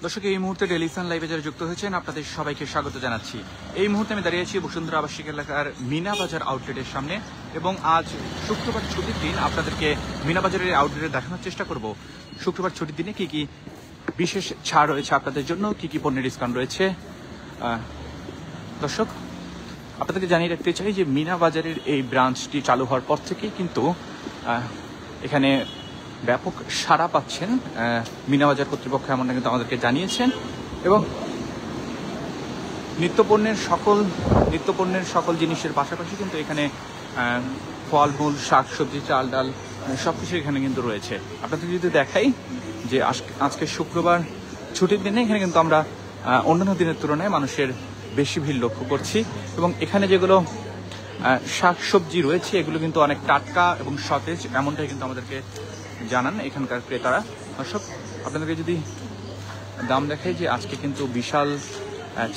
দর্শক, এই মুহূর্তে টেলিভিশন লাইভে যারা যুক্ত হয়েছেন আপনাদের সবাইকে স্বাগত জানাচ্ছি। এই মুহূর্তে আমি দাঁড়িয়ে আছি বসুন্ধরা আবাসিক এলাকার মিনা বাজার আউটলেটের সামনে এবং আজ শুক্রবার ছুটির দিন আপনাদেরকে মিনা বাজারের আউটলেটে দেখানোর চেষ্টা করব শুক্রবার ছুটির দিনে কি কি বিশেষ ছাড় রয়েছে আপনাদের জন্য, কি কি পণ্যের ডিসকাউন্ট রয়েছে। দর্শক, আপনাদেরকে জানিয়ে রাখতে চাই যে মিনা বাজারের এই ব্রাঞ্চটি চালু হওয়ার পর থেকেই কিন্তু এখানে ব্যাপক সাড়া পাচ্ছেন মিনাবাজার কর্তৃপক্ষ, এমনটা কিন্তু আমাদেরকে জানিয়েছেন। এবং নিত্যপণ্যের সকল জিনিসের পাশাপাশি কিন্তু এখানে ফলমূল, শাকসবজি, চাল ডাল সব কিছু এখানে কিন্তু রয়েছে। আপনাদের যদি দেখাই যে আজকে শুক্রবার ছুটির দিনে এখানে কিন্তু আমরা অন্যান্য দিনের তুলনায় মানুষের বেশি ভিড় লক্ষ্য করছি। এবং এখানে যেগুলো শাকসবজি রয়েছে এগুলো কিন্তু অনেক টাটকা এবং সতেজ, এমনটাই কিন্তু আমাদেরকে জানান এখানকার ক্রেতারা। দর্শক, আপনাদেরকে যদি দাম দেখাই যে আজকে কিন্তু বিশাল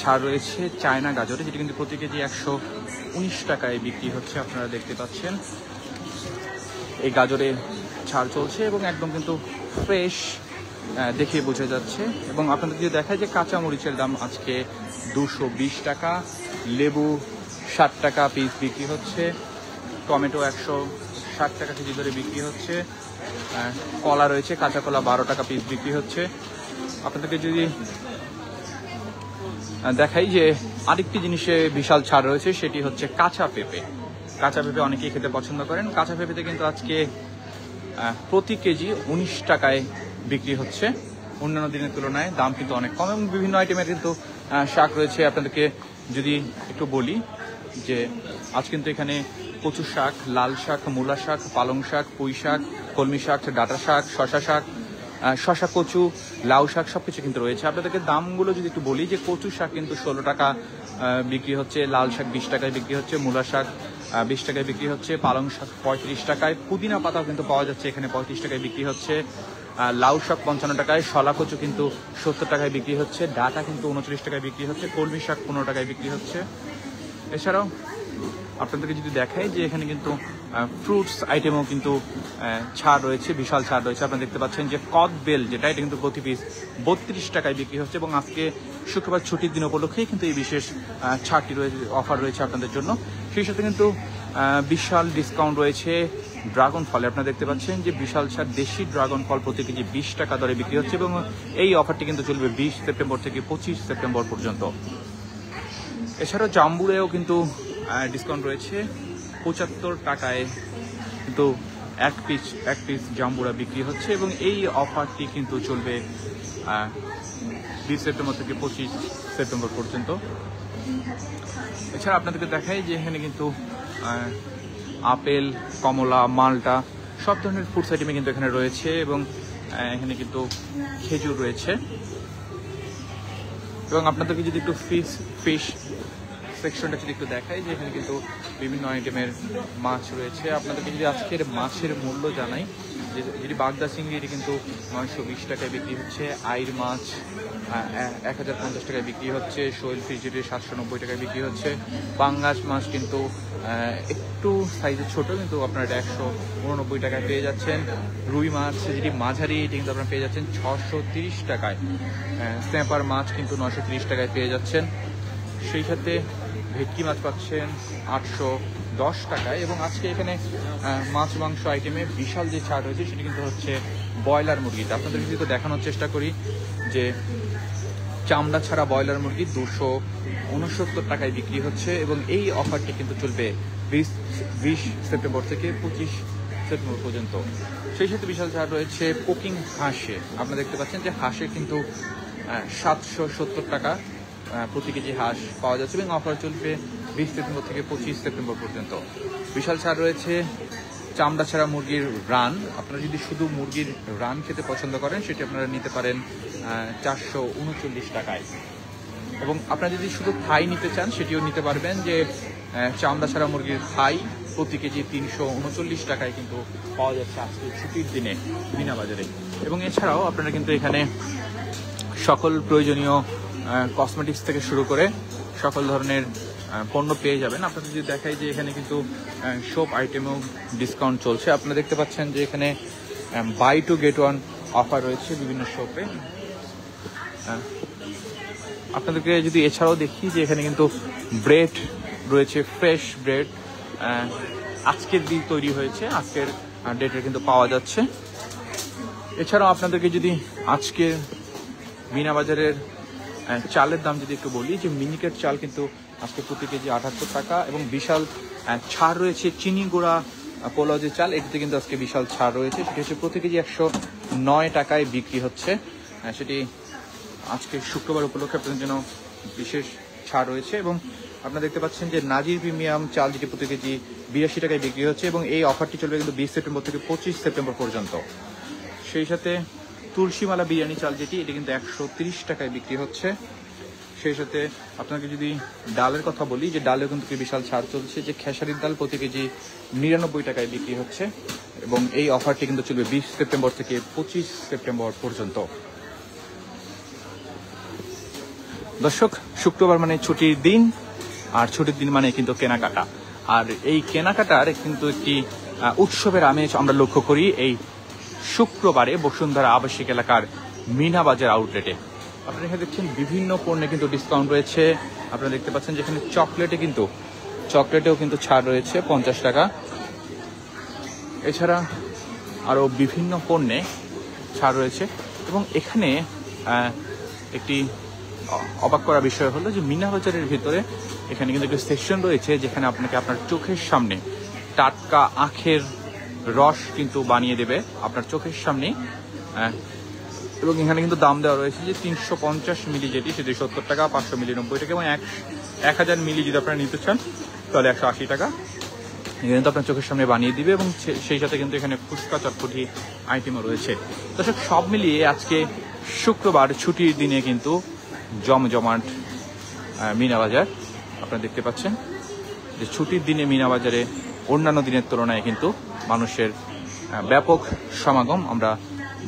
ছাড় রয়েছে চায়না গাজরে, যেটি কিন্তু প্রতি কেজি 119 টাকায় বিক্রি হচ্ছে। আপনারা দেখতে পাচ্ছেন এই গাজরে ছাড় চলছে এবং একদম কিন্তু ফ্রেশ দেখে বোঝা যাচ্ছে। এবং আপনাদের যদি দেখায় যে কাঁচা মরিচের দাম আজকে 220 টাকা, লেবু 60 টাকা পিস বিক্রি হচ্ছে, টমেটো 160 টাকা কেজি ধরে বিক্রি হচ্ছে, কলা রয়েছে কাঁচা কলা 12 টাকা পিস বিক্রি হচ্ছে। আপনাদেরকে যদি দেখাই যে আরেকটি জিনিসে বিশাল ছাড় রয়েছে, সেটি হচ্ছে কাঁচা পেঁপে। কাঁচা পেঁপে অনেকেই খেতে পছন্দ করেন। কাঁচা পেঁপেতে কিন্তু আজকে প্রতি কেজি 19 টাকায় বিক্রি হচ্ছে। অন্যান্য দিনের তুলনায় দাম কিন্তু অনেক কম। এবং বিভিন্ন আইটেমের কিন্তু শাক রয়েছে। আপনাদেরকে যদি একটু বলি যে আজ কিন্তু এখানে কচু শাক, লাল শাক, মূলা শাক, পালং শাক, পুঁই শাক, কলমি শাক, ডাঁটা শাক, শশা শাক, শশা কচু, লাউ শাক সবকিছু কিন্তু রয়েছে। আপনাদেরকে দামগুলো যদি একটু বলি যে কচু শাক কিন্তু 16 টাকা বিক্রি হচ্ছে, লাল শাক 20 টাকায় বিক্রি হচ্ছে, মূলা শাক 20 টাকায় বিক্রি হচ্ছে, পালং শাক 35 টাকায়, পুদিনা পাতাও কিন্তু পাওয়া যাচ্ছে এখানে 35 টাকায় বিক্রি হচ্ছে, লাউ শাক 55 টাকায়, শলা কচু কিন্তু 70 টাকায় বিক্রি হচ্ছে, ডাঁটা কিন্তু 39 টাকায় বিক্রি হচ্ছে, কলমি শাক 15 টাকায় বিক্রি হচ্ছে। এছাড়াও আপনাদেরকে যদি দেখাই যে এখানে কিন্তু ফ্রুটস আইটেমও কিন্তু ছাড় রয়েছে, বিশাল ছাড় রয়েছে। আপনারা দেখতে পাচ্ছেন যে কদবেল যেটা, এটা কিন্তু প্রতি পিস 32 টাকায় বিক্রি হচ্ছে। এবং আজকে শুক্রবার ছুটির দিন উপলক্ষেই কিন্তু এই বিশেষ ছাড়টি রয়েছে, অফার রয়েছে আপনাদের জন্য। সেই সাথে কিন্তু বিশাল ডিসকাউন্ট রয়েছে ড্রাগন ফলে। আপনারা দেখতে পাচ্ছেন যে বিশাল ছাড় দেশি ড্রাগন ফল প্রতি কেজি 20 টাকা দরে বিক্রি হচ্ছে। এবং এই অফারটি কিন্তু চলবে 20 সেপ্টেম্বর থেকে 25 সেপ্টেম্বর পর্যন্ত। এছাড়াও জাম্বুরেও কিন্তু ডিসকাউন্ট রয়েছে, 75 টাকায় কিন্তু এক পিস জাম্বুরা বিক্রি হচ্ছে। এবং এই অফারটি কিন্তু চলবে 20 সেপ্টেম্বর থেকে 25 সেপ্টেম্বর পর্যন্ত। এছাড়া আপনাদেরকে দেখাই যে এখানে কিন্তু আপেল, কমলা, মালটা সব ধরনের ফ্রুটস আইটেমে কিন্তু এখানে রয়েছে। এবং এখানে কিন্তু খেজুর রয়েছে। এবং আপনাদেরকে যদি একটু ফিশ সেকশনটা যদি একটু দেখাই যে এখানে কিন্তু বিভিন্ন আইটেমের মাছ রয়েছে। আপনাদেরকে যদি আজকের মাছের মূল্য জানাই, যেটি বাগদা চিংড়ি, এটি কিন্তু 920 টাকায় বিক্রি হচ্ছে, আইর মাছ 1050 টাকায় বিক্রি হচ্ছে, শোয়েল ফিশ যেটি 790 টাকায় বিক্রি হচ্ছে, পাঙ্গাস মাছ কিন্তু একটু সাইজে ছোট কিন্তু আপনারা 189 টাকায় পেয়ে যাচ্ছেন, রুই মাছ যেটি মাঝারি এটি কিন্তু আপনারা পেয়ে যাচ্ছেন 630 টাকায়, স্ন্যাপার মাছ কিন্তু 930 টাকায় পেয়ে যাচ্ছেন। সেই সাথে ভেটকি মাছ পাচ্ছেন 810 টাকায়। এবং আজকে এখানে মাছ মাংস আইটেমে বিশাল যে ছাড় রয়েছে সেটি কিন্তু হচ্ছে ব্রয়লার মুরগিতে। আপনাদের কিন্তু দেখানোর চেষ্টা করি যে চামড়া ছাড়া ব্রয়লার মুরগি 269 টাকায় বিক্রি হচ্ছে। এবং এই অফারটি কিন্তু চলবে 20 সেপ্টেম্বর থেকে 25 সেপ্টেম্বর পর্যন্ত। সেই সাথে বিশাল ছাড় রয়েছে কুকিং হাঁসে। আপনারা দেখতে পাচ্ছেন যে হাঁসে কিন্তু 770 টাকা প্রতি কেজি হাঁস পাওয়া যাচ্ছে। এবং অফার চলবে 20 সেপ্টেম্বর থেকে 25 সেপ্টেম্বর পর্যন্ত। বিশাল ছাড় রয়েছে চামড়া ছাড়া মুরগির রান। আপনারা যদি শুধু মুরগির রান খেতে পছন্দ করেন সেটি আপনারা নিতে পারেন 439 টাকায়। এবং আপনারা যদি শুধু থাই নিতে চান সেটিও নিতে পারবেন, যে চামড়া ছাড়া মুরগির থাই প্রতি কেজি 339 টাকায় কিন্তু পাওয়া যাচ্ছে আজকে ছুটির দিনে মিনা বাজারে। এবং এছাড়াও আপনারা কিন্তু এখানে সকল প্রয়োজনীয় কসমেটিক্স থেকে শুরু করে সকল ধরনের পণ্য পেয়ে যাবেন। আপনাদের যদি দেখাই যে এখানে কিন্তু সোপ আইটেমেও ডিসকাউন্ট চলছে। আপনারা দেখতে পাচ্ছেন যে এখানে buy two get one offer রয়েছে বিভিন্ন শপে। আপনাদেরকে যদি এছাড়াও দেখি যে এখানে কিন্তু ব্রেড রয়েছে, ফ্রেশ ব্রেড, আজকের দিন তৈরি হয়েছে, আজকের ডেটের কিন্তু পাওয়া যাচ্ছে। এছাড়াও আপনাদেরকে যদি আজকে মিনা বাজারের চালের দাম যদি একটু বলি, যে মিনিকেট চাল কিন্তু আজকে প্রতি কেজি 78 টাকা, এবং বিশাল ছাড় রয়েছে চিনি গুঁড়া পোলাও যে চাল, এটিতে কিন্তু আজকে বিশাল ছাড় রয়েছে, সেটি হচ্ছে প্রতি কেজি 109 টাকায় বিক্রি হচ্ছে। সেটি আজকে শুক্রবার উপলক্ষে আপনাদের জন্য বিশেষ ছাড় রয়েছে। এবং আপনারা দেখতে পাচ্ছেন যে নাজির প্রিমিয়াম চাল, যেটি প্রতি কেজি 82 টাকায় বিক্রি হচ্ছে, এবং এই অফারটি চলবে কিন্তু 20 সেপ্টেম্বর থেকে 25 সেপ্টেম্বর পর্যন্ত। সেই সাথে তুলসীমালা বিরিয়ানি চাল যেটি, এটি কিন্তু 130 টাকায় বিক্রি হচ্ছে। সেই সাথে আপনাকে যদি ডালের কথা বলি, যে ডালেও কিন্তু বিশাল ছাড় চলছে, যে খেসারির ডাল প্রতি কেজি 99 টাকায় বিক্রি হচ্ছে, এবং এই অফারটি কিন্তু চলবে 20 সেপ্টেম্বর থেকে 25 সেপ্টেম্বর পর্যন্ত। দর্শক, শুক্রবার মানে ছুটির দিন, আর ছুটির দিন মানে কিন্তু কেনাকাটা, আর এই কেনাকাটার কিন্তু একটি উৎসবের আমেজ আমরা লক্ষ্য করি এই শুক্রবারে বসুন্ধরা আবাসিক এলাকার মিনা বাজার আউটলেটে। আপনারা এখানে দেখছেন বিভিন্ন পণ্যে কিন্তু ডিসকাউন্ট রয়েছে। আপনারা দেখতে পাচ্ছেন যেখানে চকলেটেও কিন্তু ছাড় রয়েছে 50 টাকা। এছাড়া আরও বিভিন্ন পণ্যে ছাড় রয়েছে, এবং এখানে একটি অবাক করা বিষয় হলো যে মিনা বাজারের ভিতরে এখানে কিন্তু একটি সেকশন রয়েছে যেখানে আপনাকে আপনার চোখের সামনে টাটকা আখের রস কিন্তু বানিয়ে দেবে আপনার চোখের সামনে, এবং এখানে কিন্তু দাম দেওয়া রয়েছে যে 350 মিলি যেটি, সেটি 70 টাকা, 500 মিলি 90 টাকা, এবং 1000 মিলি যদি আপনারা নিতে চান তাহলে 180 টাকা। এখানে তো আপনার চোখের সামনে বানিয়ে দিবে, এবং সেই সাথে কিন্তু এখানে ফুচকা চটপটি আইটেমও রয়েছে। দর্শক, সব মিলিয়ে আজকে শুক্রবার ছুটির দিনে কিন্তু জমজমাট মিনা বাজার। আপনারা দেখতে পাচ্ছেন যে ছুটির দিনে মিনা বাজারে অন্যান্য দিনের তুলনায় কিন্তু মানুষের ব্যাপক সমাগম আমরা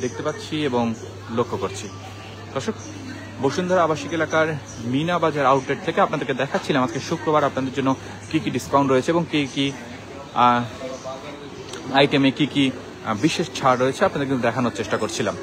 দেখতে পাচ্ছি এবং লক্ষ্য করছি। দর্শক, বসুন্ধরা আবাসিক এলাকার মিনা বাজার আউটলেট থেকে আপনাদেরকে দেখাচ্ছিলাম আজকে শুক্রবার আপনাদের জন্য কি কি ডিসকাউন্ট রয়েছে, এবং কি কি আইটেমে কি কি বিশেষ ছাড় রয়েছে আপনাদের কিন্তু দেখানোর চেষ্টা করছিলাম।